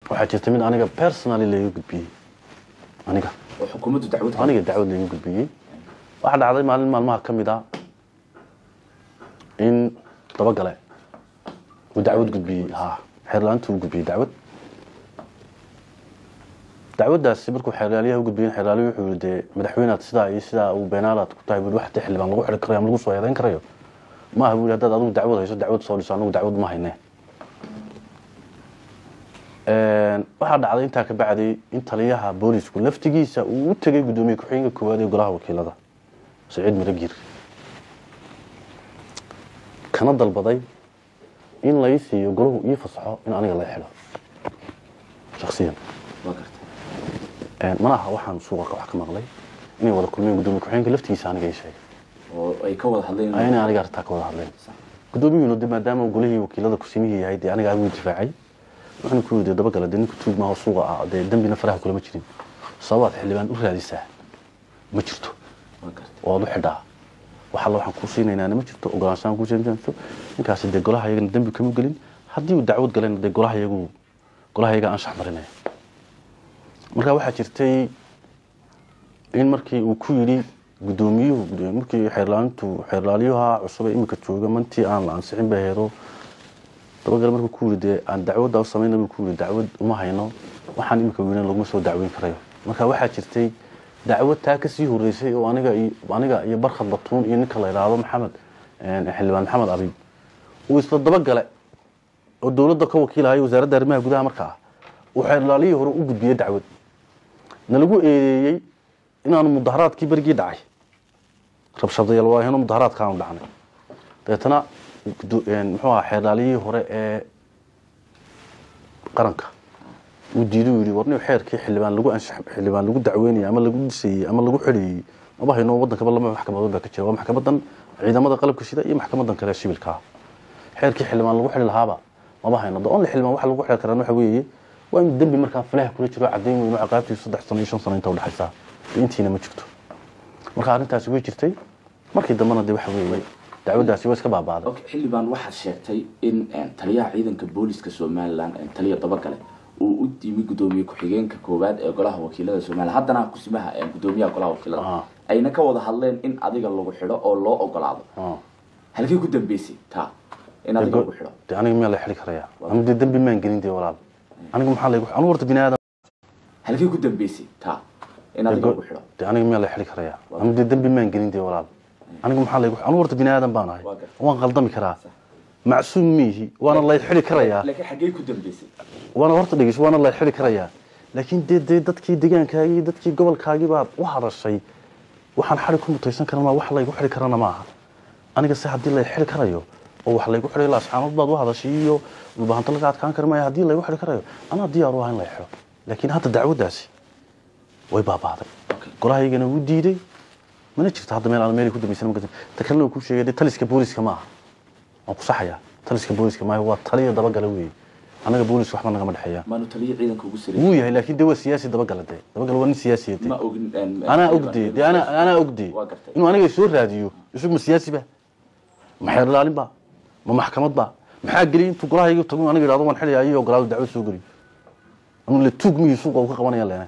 waxaa jirta mid aniga personally lagu gudbiyay aniga xukuumaddu dacwad aniga dacwad lagu gudbiyay waxa dhacday maalin maalmaha kamid ah in daba gale uu dacwad gudbiyay xeerlaantu gudbiyay dacwadaasi markuu xeerlaaliyaha gudbiyay xeerlaaliyu wuxuu yidhi madaxweynaha sidaa uu beenaalaad ku tahay wax xildhibaan lagu xiri karo ama lagu soo yeelan karayo ma aha buu haddaad adigu dacwad hayso dacwad soo dhiso anigu dacwad ma haynee waxaa dhacday intaa ka bacday in taliyaha boolisku laftigiisa uu u tagay gudoomiye ku-xigeenka koowaad ee golaha wakiilada Saciid Miragiir kana dalbaday in la isiiyo golahu ii fasaxo in aniga la xiro shakhsiyan manaha waxaan suuqa wax ka maqlay inay wada kulmeen gudoomiye ku-xigeenka laftigiisa aniga ay sheegay oo ay ka wada hadleen ayna aniga artaa ka wada hadleen gudoomiyuhu maadaama golihii wakiilada ku simihii yahay aniga aad u difaacay waxaan ku yidhi daba gala ninka tuug ma suuqa ah dambina faraha kula ma jirin sabab xildhibaan u raadisaa ma jirto oo u xidhaa waxa waxaan ku siinaynaa ma jirto ogolaanshaan ku jeedinto ninkaas golaha iyaga dambi kama gelin hadii uu dacwad galeen golaha iyaga aan shaxmarinay marka waxa jirtay in markii uu ku yiri gudoomiyuhu markii xeerlaaliyaha cusub ee imika jooga mantii aan la ansixin baheedo dabagal markuu ku yiri aan dacwada u sameeyay ku yiri dacwad uma hayno waxaan imika weynaan lagu soo dacweyn karayo marka waxa jirtay dacwad taa ka sii horeysay oo aniga iyo barkhad batuun iyo ninka la yiraahdo maxamed xildhibaan maxamed abi uu isla dabagale oo dawladda ka wakiilaya wasaaradda arrimaha gudaha markaa uu xeerlaaliyaha hore u gudbiyay dacwad nalagu eedeeyay inaanu mudaharaadkii barigii dhacay rabshadayaal waa inuu mudaharaadkaan dhacnay deetana muxuu ahaa xeerlaaliyihii hore ee qaranka uu diiday yiri warnay xeerkii xildhibaan lagu dacweynay ama lagu dhisay ama lagu xiriyay ma hayno wadanka lama maxkamadood baa ka jira maxkamadan ciidamada qalabka sida iyo maxkamadan kale shibilka xeerkii xildhibaan lagu xiri lahaaba ma hayno doon xildhibaan waxa lagu xiri karaa waxa weeye waa in dambi markaa falaha kula jiro cadeyn weyn oo ciqaabtiisu 3 sano iyo 5 sano inta u dhaxaysa intiina ma jirto marka arintaasi way jirtay markii dambana waxa weeye dacwadaasi way iska baabaaday xildhibaan waxa sheegtay in taliyaha ciidanka booliska Soomaaliland taliya dabagale uu u diimi gudoomiye ku-xigeenka koowaad ee golaha wakiilada Soomaaliya haddana kusimaha gudoomiyaha golaha wakiilada ayna ka wada hadleen in adiga lagu xidho oo loo ogolaado halkii ku dambeysay taa in adiga lagu xidho aniga ma la xiri karaya ama dambi ma gelin walaal aniga maxaa lagu anu warta binaadam halkii ku dambeysay taa in adiga lagu xidho aniga ma la xiri karaya ama dambi ma gelin walaal aniga maxaa lagu anu warta binaadam baan ahay waan qaldami karaa macsuum mihi waana la xiri karaya laakiin xagee ku dambeysay وانا horta dhigis waana la xiri karaya laakiin dadkii deegaankaagii dadkii gobolkaagii baa u hadashay waxaan xari ku mutaysan karnaa wax la igu xiri karana ma aha aniga si hadii la xiri karayo oo wax la igu xiri la asxaanad baad u hadashay iyo ulbaahanta laga adkaan karmay hadii la igu xiri karayo ana diyaar u ahay in la xiro laakiin hadda dacwadaasi way baabaaday golahaygana uu diiday mana jirto hadda meel ku dambaysan ma takalna ku sheegay taliska booliska ma aha aan ku saxaya taliska booliska ma waa taliya daba gala weey anaga boolis waxba naga madhaxaya ma taliya ciidanka ugu sareeyay wuu yahay laakiin waa siyaasi daba galay waa nin siyaasiyad ma ogin ana ogdi inuu aniga soo raadiyo isugu siyaasi ba ma xeer laalin ba ma maxkamad ba maxaa galay intuu golaha igu tago aniga yiraahdo waan xilay iyo golaha dacwad soo galiyo anu la tuug mi suuqa ka qabanaya leena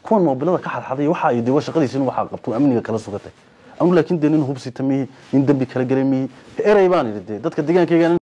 kuwan mobilada ka xadxaday waxa ay diiwa shaqadiisa inuu waxa qabto amniga kala sugatay anu laakiin deenin hubsi tamii in dambi kala gareemay eray baan yidhi dadka deegaankayga